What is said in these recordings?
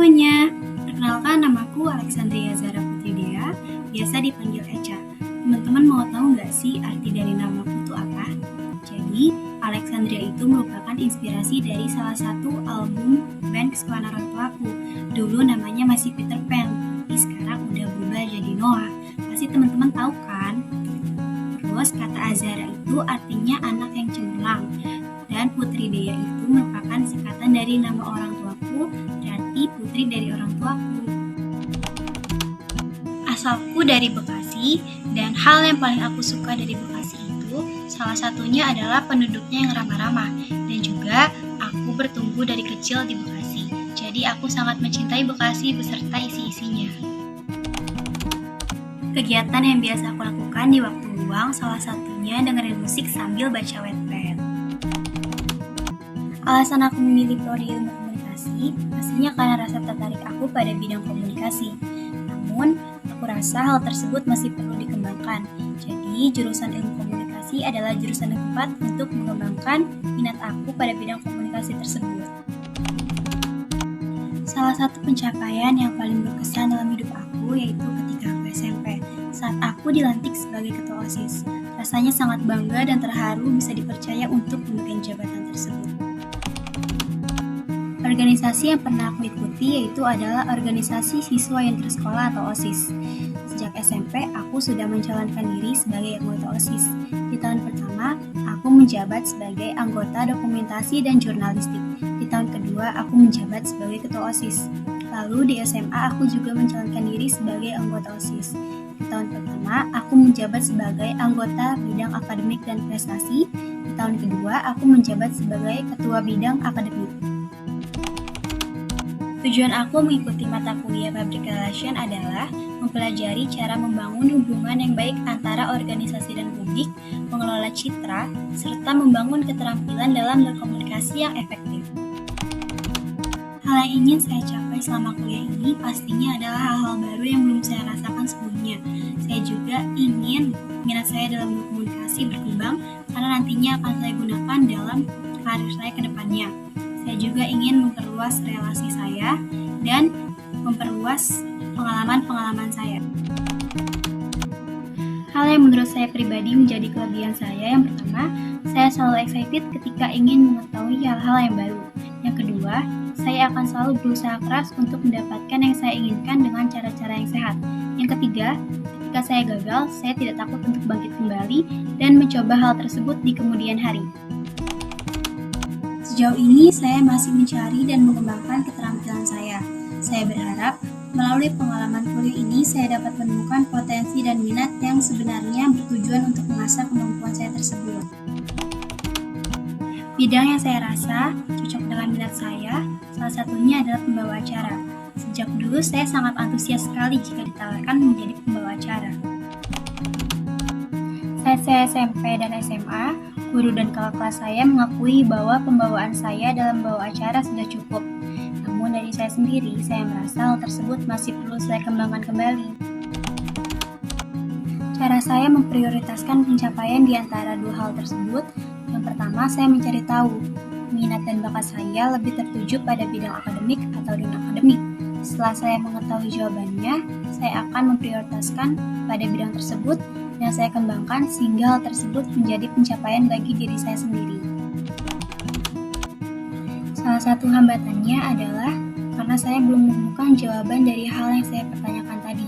semuanya, perkenalkan namaku Alexandria Zara Putri Dea, biasa dipanggil Echa. Teman-teman mau tahu nggak sih arti dari namaku itu apa? Jadi, Alexandria itu merupakan inspirasi dari salah satu album band kesukaan orang tuaku. Dulu namanya masih Peter Pan, tapi sekarang udah berubah jadi Noah. Pasti teman-teman tahu kan? Terus kata Azara itu artinya anak yang cemerlang. Dan Putri Dea itu merupakan singkatan dari nama orang tuaku, berarti putri dari orang tuaku. Asalku dari Bekasi, dan hal yang paling aku suka dari Bekasi itu salah satunya adalah penduduknya yang ramah-ramah, dan juga aku bertumbuh dari kecil di Bekasi. Jadi aku sangat mencintai Bekasi beserta isi-isinya. Kegiatan yang biasa aku lakukan di waktu luang salah satunya dengerin musik sambil baca Wattpad. Alasan aku memilih prodi ilmu komunikasi pastinya karena rasa tertarik aku pada bidang komunikasi. Namun, aku rasa hal tersebut masih perlu dikembangkan. Jadi, jurusan ilmu komunikasi adalah jurusan yang tepat untuk mengembangkan minat aku pada bidang komunikasi tersebut. Salah satu pencapaian yang paling berkesan dalam hidup aku yaitu ketika aku SMP, saat aku dilantik sebagai ketua OSIS. Rasanya sangat bangga dan terharu bisa dipercaya untuk memegang jabatan tersebut. Organisasi yang pernah aku ikuti yaitu adalah organisasi siswa yang tersekolah atau OSIS. Sejak SMP, aku sudah mencalonkan diri sebagai anggota OSIS. Di tahun pertama, aku menjabat sebagai anggota dokumentasi dan jurnalistik. Di tahun kedua, aku menjabat sebagai ketua OSIS. Lalu di SMA, aku juga mencalonkan diri sebagai anggota OSIS. Di tahun pertama, aku menjabat sebagai anggota bidang akademik dan prestasi. Di tahun kedua, aku menjabat sebagai ketua bidang akademik. Tujuan aku mengikuti mata kuliah Public Relation adalah mempelajari cara membangun hubungan yang baik antara organisasi dan publik, mengelola citra, serta membangun keterampilan dalam berkomunikasi yang efektif. Hal yang ingin saya capai selama kuliah ini pastinya adalah hal-hal baru yang belum saya rasakan sebelumnya. Saya juga ingin minat saya dalam berkomunikasi berkembang karena nantinya akan saya gunakan dalam karir saya ke depannya. Saya juga ingin memperluas relasi saya dan memperluas pengalaman-pengalaman saya. Hal yang menurut saya pribadi menjadi kelebihan saya, yang pertama, saya selalu excited ketika ingin mengetahui hal-hal yang baru. Yang kedua, saya akan selalu berusaha keras untuk mendapatkan yang saya inginkan dengan cara-cara yang sehat. Yang ketiga, ketika saya gagal, saya tidak takut untuk bangkit kembali dan mencoba hal tersebut di kemudian hari. Sejauh ini, saya masih mencari dan mengembangkan keterampilan saya. Saya berharap, melalui pengalaman kuliah ini, saya dapat menemukan potensi dan minat yang sebenarnya bertujuan untuk mengasah kemampuan saya tersebut. Bidang yang saya rasa cocok dengan minat saya, salah satunya adalah pembawa acara. Sejak dulu, saya sangat antusias sekali jika ditawarkan menjadi pembawa acara. Saat saya SMP dan SMA, guru dan kakak kelas saya mengakui bahwa pembawaan saya dalam membawa acara sudah cukup. Namun dari saya sendiri, saya merasa hal tersebut masih perlu saya kembangkan kembali. Cara saya memprioritaskan pencapaian di antara dua hal tersebut. Yang pertama, saya mencari tahu minat dan bakat saya lebih tertuju pada bidang akademik atau non-akademik. Setelah saya mengetahui jawabannya, saya akan memprioritaskan pada bidang tersebut yang saya kembangkan sehingga hal tersebut menjadi pencapaian bagi diri saya sendiri. Salah satu hambatannya adalah karena saya belum menemukan jawaban dari hal yang saya pertanyakan tadi,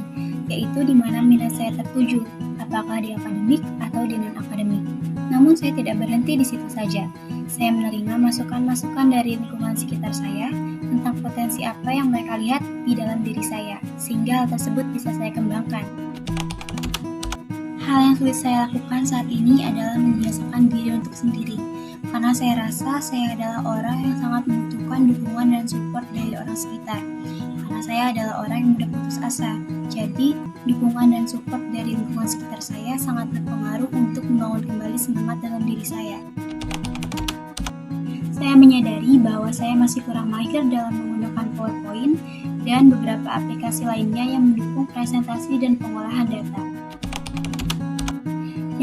yaitu di mana minat saya tertuju, apakah di akademik atau di non-akademik. Namun saya tidak berhenti di situ saja. Saya menerima masukan-masukan dari lingkungan sekitar saya tentang potensi apa yang mereka lihat di dalam diri saya, sehingga hal tersebut bisa saya kembangkan. Hal yang sulit saya lakukan saat ini adalah membiasakan diri untuk sendiri, karena saya rasa saya adalah orang yang sangat membutuhkan dukungan dan support dari orang sekitar. Karena saya adalah orang yang mudah putus asa, jadi dukungan dan support dari lingkungan sekitar saya sangat berpengaruh untuk membangun kembali semangat dalam diri saya. Saya menyadari bahwa saya masih kurang mahir dalam menggunakan PowerPoint dan beberapa aplikasi lainnya yang mendukung presentasi dan pengolahan data.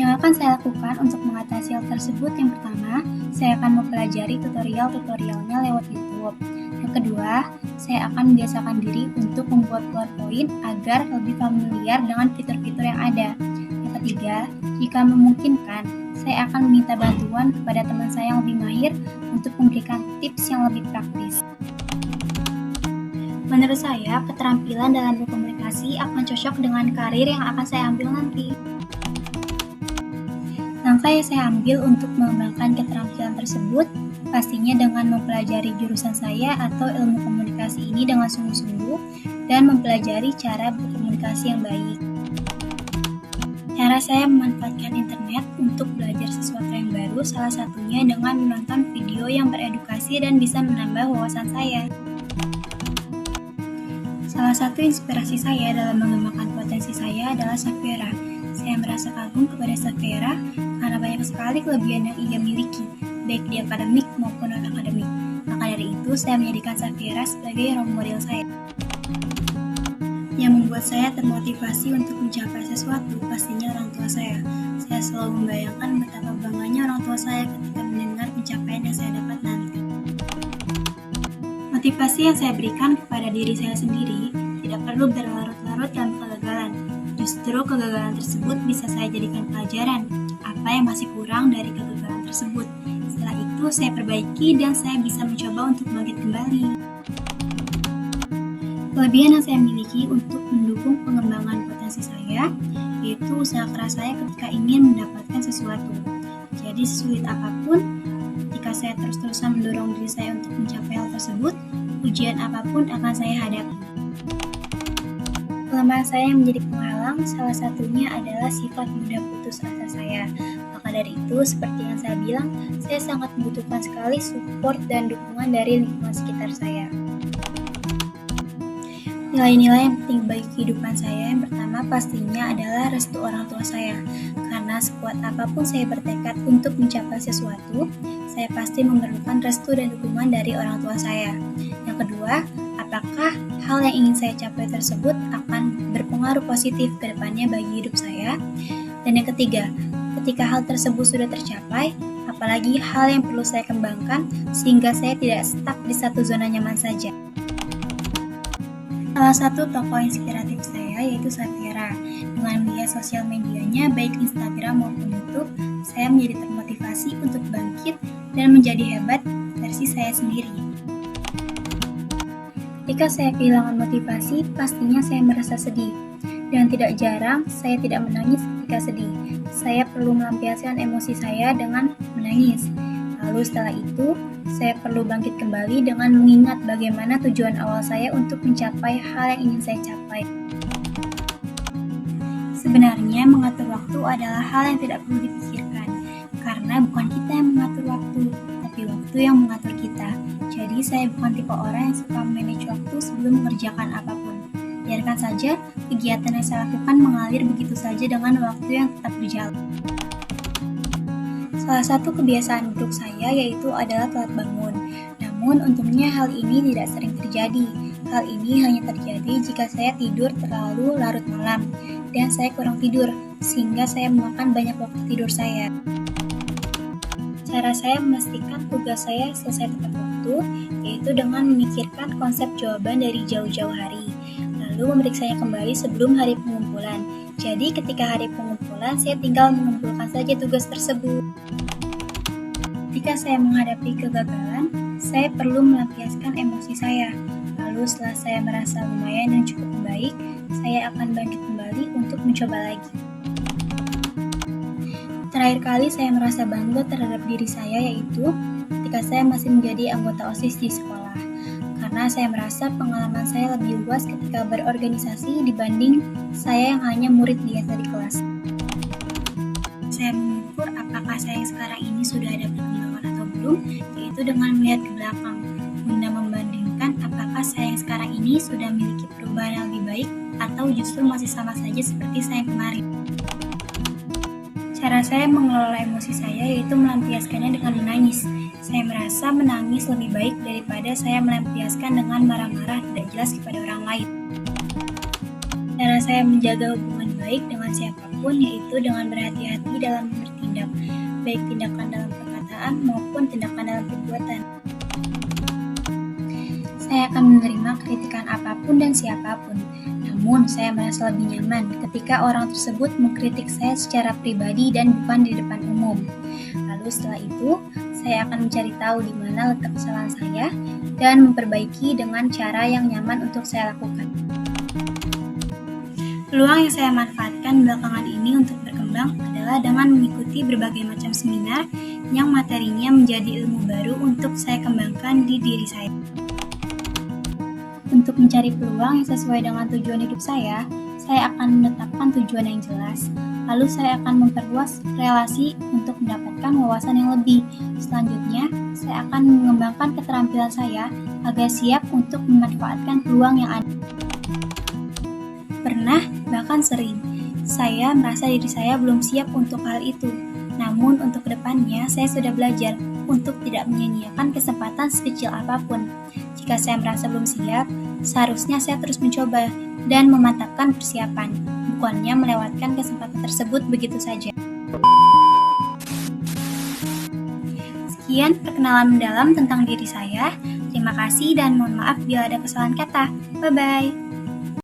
Yang akan saya lakukan untuk mengatasi hal tersebut, yang pertama, saya akan mempelajari tutorial-tutorialnya lewat YouTube. Yang kedua, saya akan membiasakan diri untuk membuat PowerPoint agar lebih familiar dengan fitur-fitur yang ada. Yang ketiga, jika memungkinkan, saya akan meminta bantuan kepada teman saya yang lebih mahir untuk memberikan tips yang lebih praktis. Menurut saya, keterampilan dalam berkomunikasi akan cocok dengan karir yang akan saya ambil nanti. Langkah yang saya ambil untuk mengembangkan keterampilan tersebut pastinya dengan mempelajari jurusan saya atau ilmu komunikasi ini dengan sungguh-sungguh dan mempelajari cara berkomunikasi yang baik. Cara saya memanfaatkan internet untuk belajar sesuatu yang baru salah satunya dengan menonton video yang beredukasi dan bisa menambah wawasan saya. Salah satu inspirasi saya dalam mengembangkan potensi saya adalah Safira. Saya merasa kagum kepada Safira karena banyak sekali kelebihan yang ia miliki, baik di akademik maupun non-akademik. Maka dari itu, saya menjadikan Safira sebagai role model saya. Yang membuat saya termotivasi untuk mencapai sesuatu pastinya orang tua saya. Saya selalu membayangkan betapa bangganya orang tua saya ketika mendengar pencapaian yang saya dapat nanti. Motivasi yang saya berikan kepada diri saya sendiri tidak perlu berlarut-larut dalam kegagalan. Justru kegagalan tersebut bisa saya jadikan pelajaran apa yang masih kurang dari kegagalan tersebut. Setelah itu saya perbaiki dan saya bisa mencoba untuk bangkit kembali. Kelebihan yang saya miliki untuk mendukung pengembangan potensi saya yaitu usaha keras saya ketika ingin mendapatkan sesuatu. Jadi sesulit apapun, ketika saya terus-terusan mendorong diri saya untuk mencapai hal tersebut, ujian apapun akan saya hadapi. Kelemahan saya yang menjadi penghalang salah satunya adalah sifat mudah putus asa saya. Maka dari itu, seperti yang saya bilang, saya sangat membutuhkan sekali support dan dukungan dari lingkungan sekitar saya. Nilai-nilai yang penting bagi kehidupan saya yang pertama pastinya adalah restu orang tua saya. Karena sekuat apapun saya bertekad untuk mencapai sesuatu, saya pasti memerlukan restu dan dukungan dari orang tua saya. Yang kedua, apakah hal yang ingin saya capai tersebut akan berpengaruh positif ke depannya bagi hidup saya? Dan yang ketiga, ketika hal tersebut sudah tercapai, apalagi hal yang perlu saya kembangkan sehingga saya tidak stuck di satu zona nyaman saja. Salah satu tokoh inspiratif saya yaitu Safira. Dengan melihat sosial medianya baik Instagram maupun YouTube, saya menjadi termotivasi untuk bangkit dan menjadi hebat versi saya sendiri. Ketika saya kehilangan motivasi, pastinya saya merasa sedih. Dan tidak jarang, saya tidak menangis ketika sedih. Saya perlu melampiaskan emosi saya dengan menangis. Lalu setelah itu, saya perlu bangkit kembali dengan mengingat bagaimana tujuan awal saya untuk mencapai hal yang ingin saya capai. Sebenarnya mengatur waktu adalah hal yang tidak perlu dipikirkan, karena bukan kita yang mengatur waktu, tapi waktu yang mengatur kita. Jadi saya bukan tipe orang yang suka manage waktu sebelum mengerjakan apapun. Biarkan saja kegiatan yang saya lakukan mengalir begitu saja dengan waktu yang tetap berjalan. Salah satu kebiasaan buruk saya yaitu adalah telat bangun. Namun untungnya hal ini tidak sering terjadi. Hal ini hanya terjadi jika saya tidur terlalu larut malam dan saya kurang tidur, sehingga saya memakan banyak waktu tidur saya. Cara saya memastikan tugas saya selesai tepat waktu, yaitu dengan memikirkan konsep jawaban dari jauh-jauh hari, lalu memeriksanya kembali sebelum hari pengumpulan. Jadi ketika hari pengumpulan, saya tinggal mengumpulkan saja tugas tersebut. Ketika saya menghadapi kegagalan, saya perlu melampiaskan emosi saya. Lalu setelah saya merasa lumayan dan cukup baik, saya akan bangkit kembali untuk mencoba lagi. Terakhir kali saya merasa bangga terhadap diri saya yaitu ketika saya masih menjadi anggota OSIS di sekolah. Karena saya merasa pengalaman saya lebih luas ketika berorganisasi dibanding saya yang hanya murid biasa di kelas. Saya mengukur apakah saya yang sekarang ini sudah ada perkembangan atau belum, yaitu dengan melihat ke belakang, guna membandingkan apakah saya yang sekarang ini sudah memiliki perubahan yang lebih baik atau justru masih sama saja seperti saya kemarin. Cara saya mengelola emosi saya yaitu melampiaskannya dengan menangis. Saya merasa menangis lebih baik daripada saya melampiaskan dengan marah-marah tidak jelas kepada orang lain. Cara saya menjaga hubungan baik dengan siapapun yaitu dengan berhati-hati dalam bertindak, baik tindakan dalam perkataan maupun tindakan dalam perbuatan. saya akan menerima kritikan apapun dan siapapun. Namun, saya merasa lebih nyaman ketika orang tersebut mengkritik saya secara pribadi dan bukan di depan umum. Lalu setelah itu, saya akan mencari tahu di mana letak kesalahan saya dan memperbaiki dengan cara yang nyaman untuk saya lakukan. Peluang yang saya manfaatkan belakangan ini untuk berkembang adalah dengan mengikuti berbagai macam seminar yang materinya menjadi ilmu baru untuk saya kembangkan di diri saya. Untuk mencari peluang yang sesuai dengan tujuan hidup saya akan menetapkan tujuan yang jelas. Lalu saya akan memperluas relasi untuk mendapatkan wawasan yang lebih. Selanjutnya, saya akan mengembangkan keterampilan saya agar siap untuk memanfaatkan peluang yang ada. Pernah, bahkan sering, saya merasa diri saya belum siap untuk hal itu. Namun untuk kedepannya, saya sudah belajar untuk tidak menyia-nyiakan kesempatan sekecil apapun. Jika saya merasa belum siap, seharusnya saya terus mencoba dan memantapkan persiapan, bukannya melewatkan kesempatan tersebut begitu saja. Sekian perkenalan mendalam tentang diri saya. Terima kasih dan mohon maaf bila ada kesalahan kata. Bye-bye.